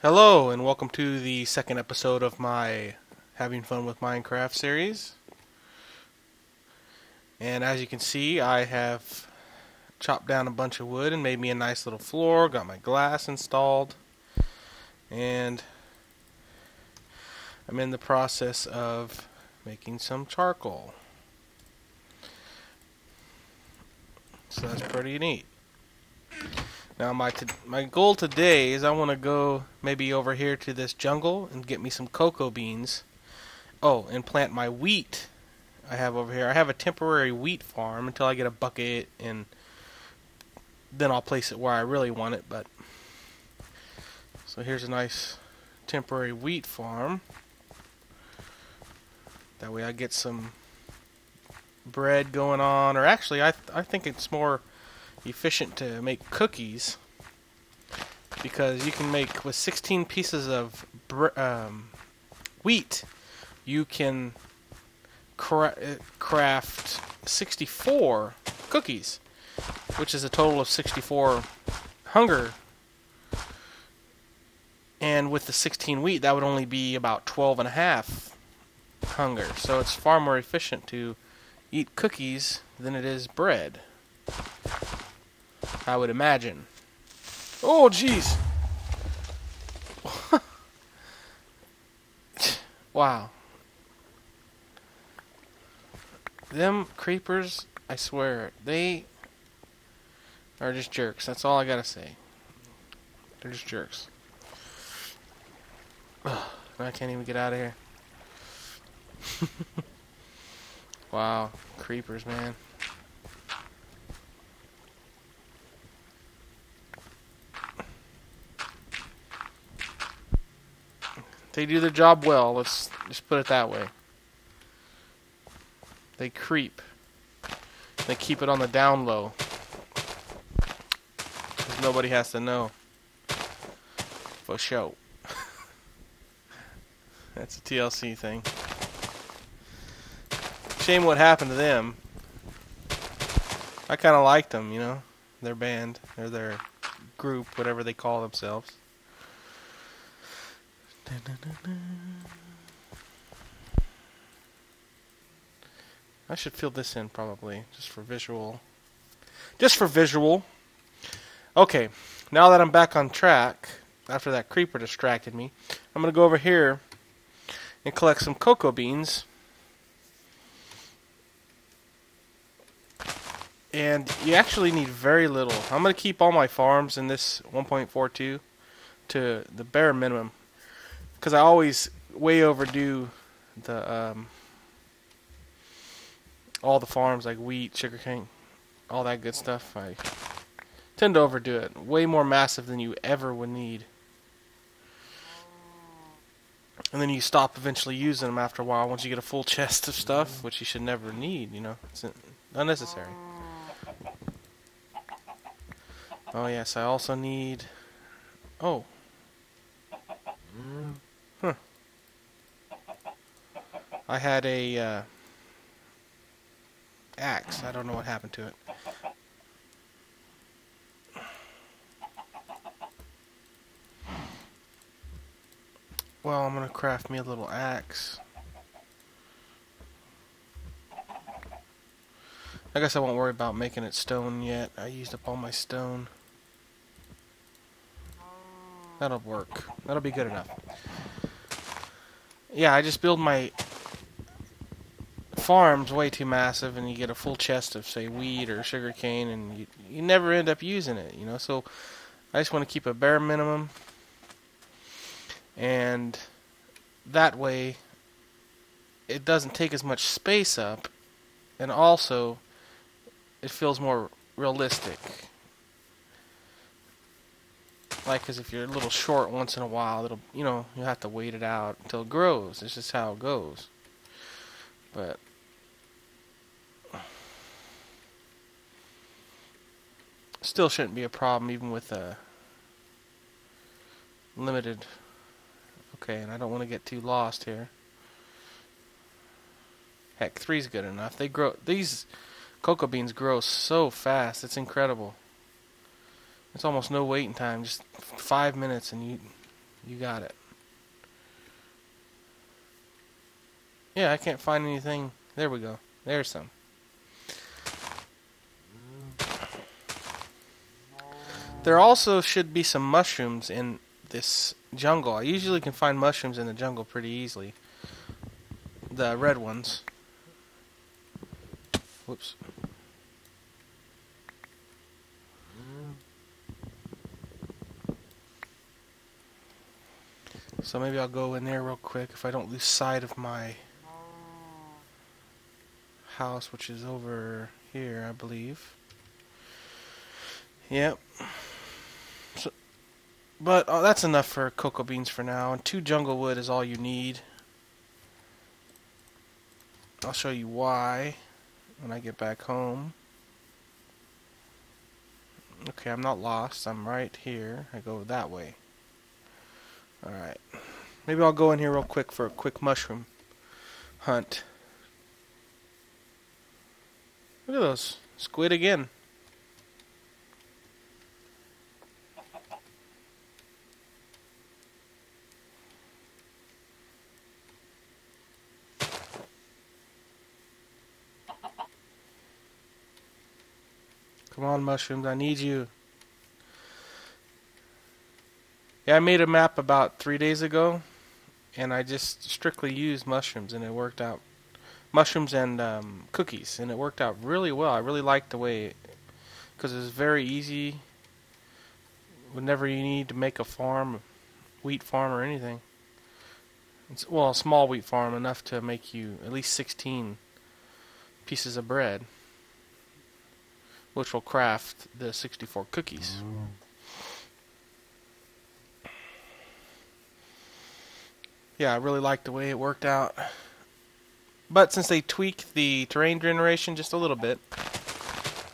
Hello, and welcome to the second episode of my Having Fun with Minecraft series. And as you can see, I have chopped down a bunch of wood and made me a nice little floor, got my glass installed, and I'm in the process of making some charcoal. So that's pretty neat. Now my goal today is I want to go maybe over here to this jungle and get me some cocoa beans. Oh, and plant my wheat I have over here. I have a temporary wheat farm until I get a bucket, and then I'll place it where I really want it. But so here's a nice temporary wheat farm. That way I get some bread going on, or actually I think it's more efficient to make cookies, because you can make with 16 pieces of wheat, you can craft 64 cookies, which is a total of 64 hunger. And with the 16 wheat, that would only be about 12 and a half hunger. So it's far more efficient to eat cookies than it is bread, I would imagine. Oh, jeez. Wow. Them creepers, I swear, they are just jerks. That's all I gotta say. They're just jerks. Ugh, I can't even get out of here. Wow, creepers, man. They do their job well, let's just put it that way. They creep. They keep it on the down low, 'cause nobody has to know. For show. That's a TLC thing. Shame what happened to them. I kind of liked them, you know. Their band, or their group, whatever they call themselves. I should fill this in probably, just for visual. Just for visual. Okay, now that I'm back on track, after that creeper distracted me, I'm going to go over here and collect some cocoa beans. And you actually need very little. I'm going to keep all my farms in this 1.42 to the bare minimum, because I always way overdo the all the farms, like wheat, sugarcane, all that good stuff. I tend to overdo it. Way more massive than you ever would need. And then you stop eventually using them after a while once you get a full chest of stuff, which you should never need, you know. It's unnecessary. Oh yes, I also need... Oh. Huh. I had a axe. I don't know what happened to it. Well, I'm gonna craft me a little axe. I guess I won't worry about making it stone yet. I used up all my stone. That'll work. That'll be good enough. Yeah, I just build my farms way too massive, and you get a full chest of, say, wheat or sugarcane, and you never end up using it, you know. So I just want to keep a bare minimum, and that way it doesn't take as much space up, and also it feels more realistic. Like, because if you're a little short once in a while, it'll, you know, you have to wait it out until it grows. It's just how it goes. But still shouldn't be a problem, even with a limited. Okay, and I don't want to get too lost here. Heck, 3's good enough. They grow. These cocoa beans grow so fast. It's incredible. It's almost no waiting time. Just 5 minutes, and You got it. Yeah, I can't find anything. There we go. There's some. There also should be some mushrooms in this jungle. I usually can find mushrooms in the jungle pretty easily. The red ones. Whoops. So maybe I'll go in there real quick if I don't lose sight of my house, which is over here, I believe. Yep. So, but that's enough for cocoa beans for now, and 2 jungle wood is all you need. I'll show you why when I get back home. Okay, I'm not lost. I'm right here. I go that way. Alright. Maybe I'll go in here real quick for a quick mushroom hunt. Look at those. Squid again. Come on, mushrooms. I need you. Yeah, I made a map about 3 days ago, and I just strictly used mushrooms, and it worked out. Mushrooms and cookies, and it worked out really well. I really liked the way, because it was very easy. Whenever you need to make a farm, wheat farm or anything. Well, a small wheat farm, enough to make you at least 16 pieces of bread, which will craft the 64 cookies. Yeah, I really liked the way it worked out. But since they tweaked the terrain generation just a little bit,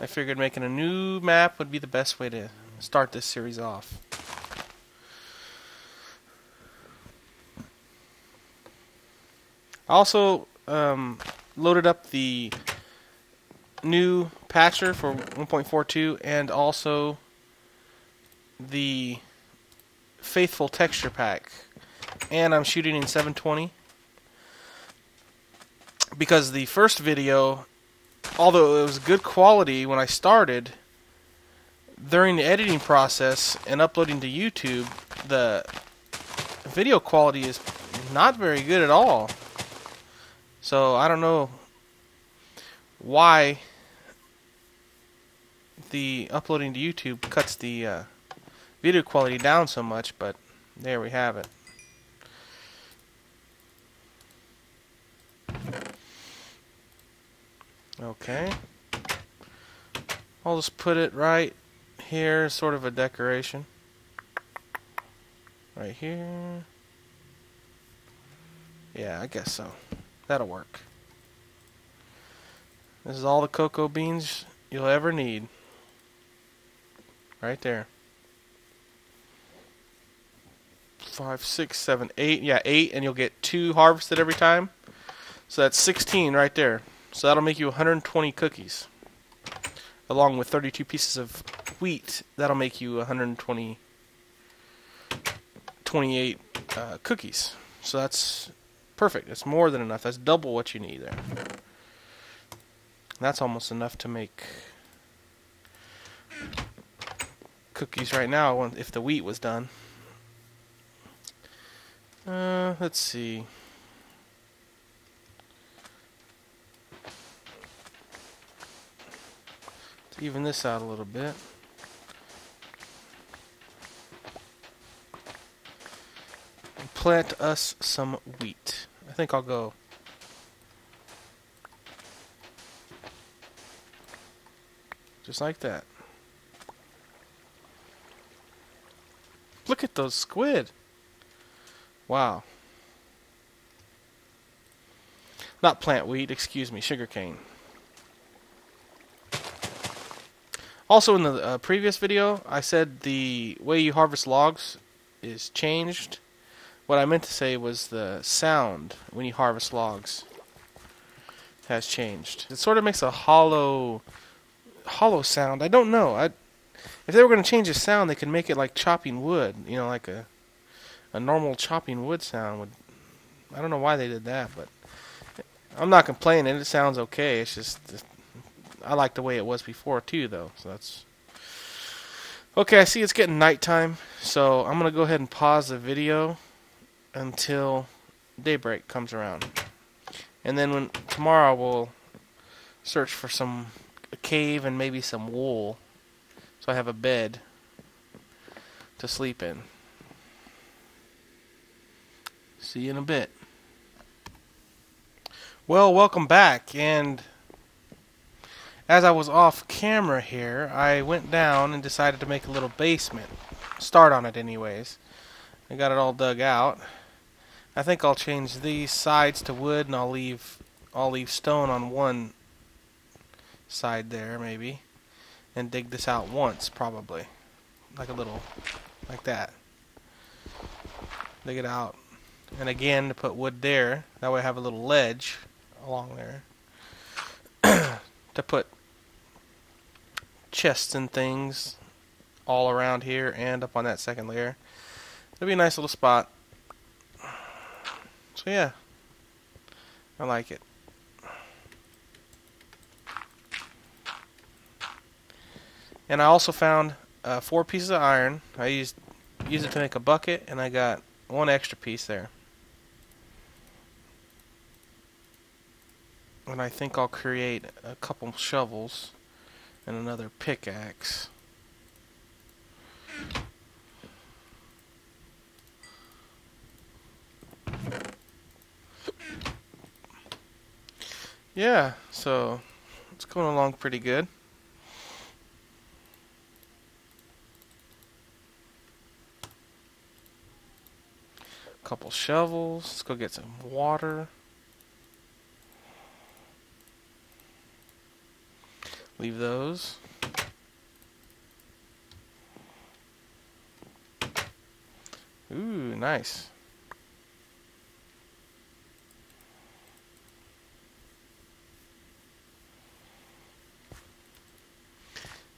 I figured making a new map would be the best way to start this series off. I also loaded up the new patcher for 1.42 and also the Faithful texture pack. And I'm shooting in 720 because the first video, although it was good quality when I started, during the editing process and uploading to YouTube, the video quality is not very good at all. So I don't know why the uploading to YouTube cuts the video quality down so much, but there we have it. Okay. I'll just put it right here, sort of a decoration. Right here. Yeah, I guess so. That'll work. This is all the cocoa beans you'll ever need. Right there. 5, 6, 7, 8. Yeah, 8, and you'll get 2 harvested every time. So that's 16 right there. So that'll make you 120 cookies. Along with 32 pieces of wheat, that'll make you 28 cookies. So that's perfect. That's more than enough. That's double what you need there. That's almost enough to make cookies right now if the wheat was done. Let's see. Let's even this out a little bit. And plant us some wheat. I think I'll go. Just like that. Look at those squid. Wow. Not plant wheat, excuse me, sugarcane. Also in the previous video, I said the way you harvest logs is changed. What I meant to say was the sound when you harvest logs has changed. It sort of makes a hollow sound. I don't know. If they were going to change the sound, they could make it like chopping wood, you know, like a a normal chopping wood sound would. I don't know why they did that, but I'm not complaining. It sounds okay. It's just I like the way it was before too, though. So that's okay. I see it's getting nighttime, so I'm gonna go ahead and pause the video until daybreak comes around, and then when tomorrow we'll search for a cave and maybe some wool, so I have a bed to sleep in. See you in a bit. Well, welcome back, and as I was off camera here, I went down and decided to make a little basement. Start on it anyways. I got it all dug out. I think I'll change these sides to wood, and I'll leave stone on one side there maybe, and dig this out once probably, like that. Dig it out, and again to put wood there. That way I have a little ledge along there to put chests and things all around here and up on that second layer. It'll be a nice little spot. So yeah, I like it. And I also found 4 pieces of iron. I used it to make a bucket, and I got 1 extra piece there. And I think I'll create a couple shovels and another pickaxe. Yeah, so it's going along pretty good. Couple shovels. Let's go get some water. Leave those. Ooh, nice.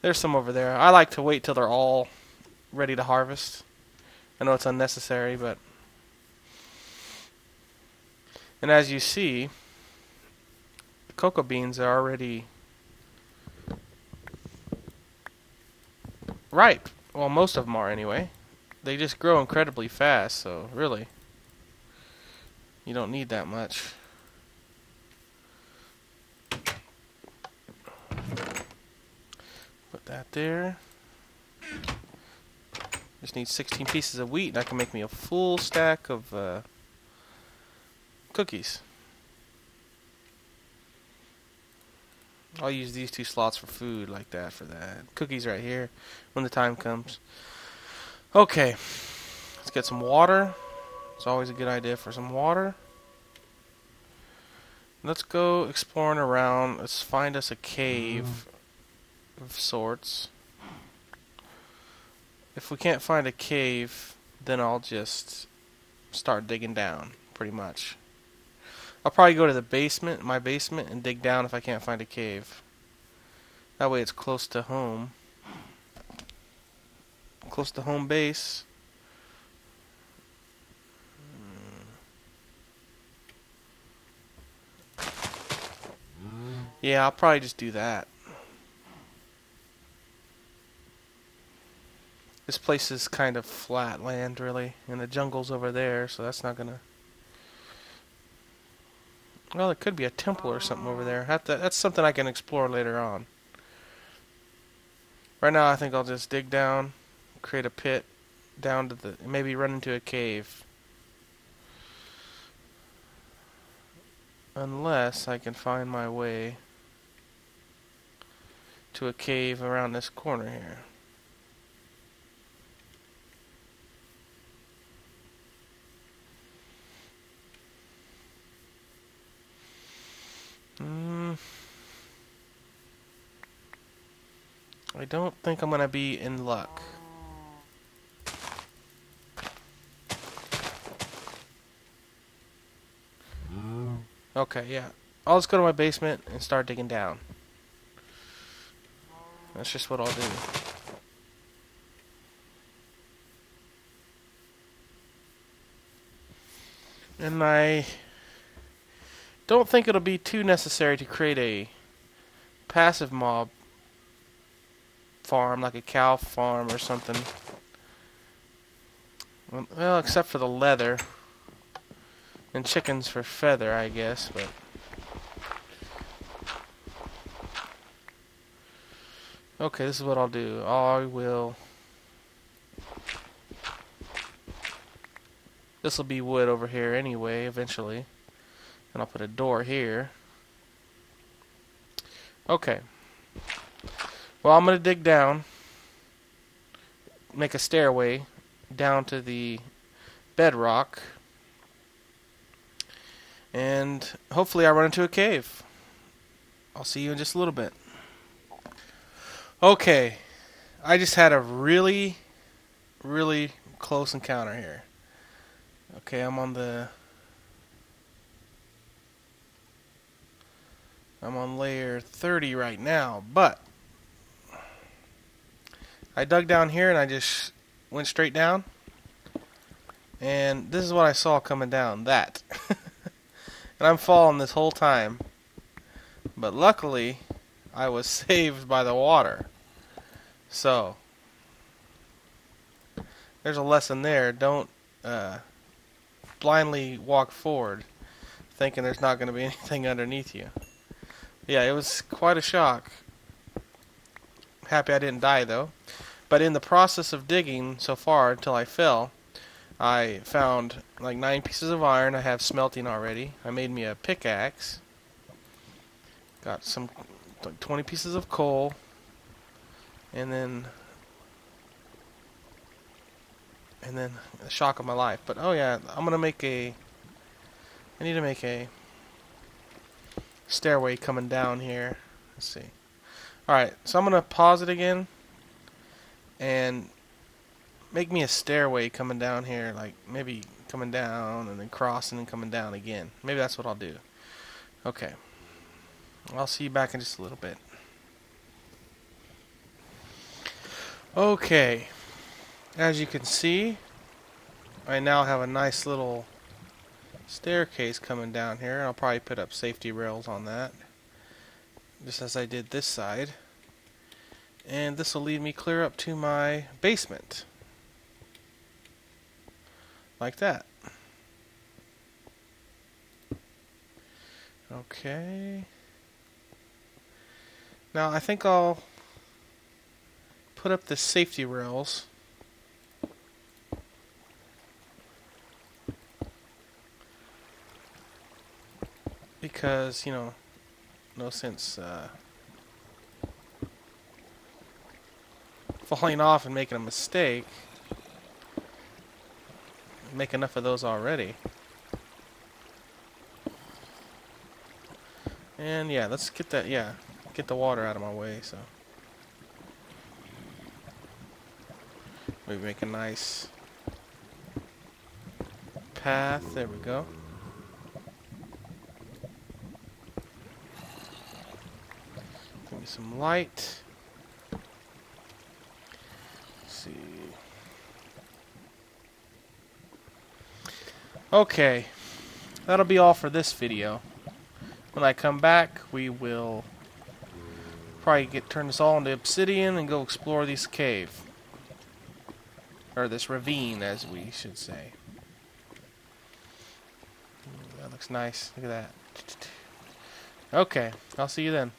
There's some over there. I like to wait till they're all ready to harvest. I know it's unnecessary, but... And as you see, the cocoa beans are already ripe. Well, most of them are anyway. They just grow incredibly fast, so really, you don't need that much. Put that there. Just need 16 pieces of wheat, and I can make me a full stack of cookies. I'll use these 2 slots for food like that for that. Cookies right here when the time comes. Okay, let's get some water. It's always a good idea for some water. Let's go exploring around. Let's find us a cave of sorts. If we can't find a cave, then I'll just start digging down, pretty much. I'll probably go to the basement, my basement, and dig down if I can't find a cave. That way it's close to home. Close to home base. Yeah, I'll probably just do that. This place is kind of flat land, really, and the jungle's over there, so that's not gonna... Well, it could be a temple or something over there. That's something I can explore later on. Right now, I think I'll just dig down, create a pit down to the... maybe run into a cave. Unless I can find my way to a cave around this corner here. I don't think I'm gonna be in luck. Okay, yeah. I'll just go to my basement and start digging down. That's just what I'll do. And I don't think it'll be too necessary to create a passive mob farm, like a cow farm or something. Well, except for the leather. And chickens for feather, I guess, but... Okay, this is what I'll do. I will... This will be wood over here anyway, eventually. And I'll put a door here. Okay. Well, I'm going to dig down. Make a stairway down to the bedrock. And hopefully I run into a cave. I'll see you in just a little bit. Okay. I just had a really, really close encounter here. Okay, I'm on layer 30 right now, but I dug down here and I just went straight down. And this is what I saw coming down. That. And I'm falling this whole time. But luckily, I was saved by the water. So, there's a lesson there. Don't blindly walk forward thinking there's not going to be anything underneath you. Yeah, it was quite a shock. Happy I didn't die, though. But in the process of digging so far until I fell, I found like 9 pieces of iron. I have smelting already. I made me a pickaxe. Got some like 20 pieces of coal. And then a shock of my life. But oh yeah, I need to make a stairway coming down here. Let's see. Alright, so I'm going to pause it again. And make me a stairway coming down here, like maybe coming down and then crossing and coming down again. Maybe that's what I'll do. Okay. I'll see you back in just a little bit. Okay. As you can see, I now have a nice little staircase coming down here. I'll probably put up safety rails on that, just as I did this side. And this will lead me clear up to my basement. Like that. Okay. Now I think I'll put up the safety rails. Because, you know, no sense falling off and making a mistake. Make enough of those already. And yeah, let's get that, get the water out of my way, so. We make a nice path, there we go. Give me some light. See. Okay, that'll be all for this video. When I come back, we will probably turn this all into obsidian and go explore this cave. Or this ravine, as we should say. That looks nice. Look at that. Okay, I'll see you then.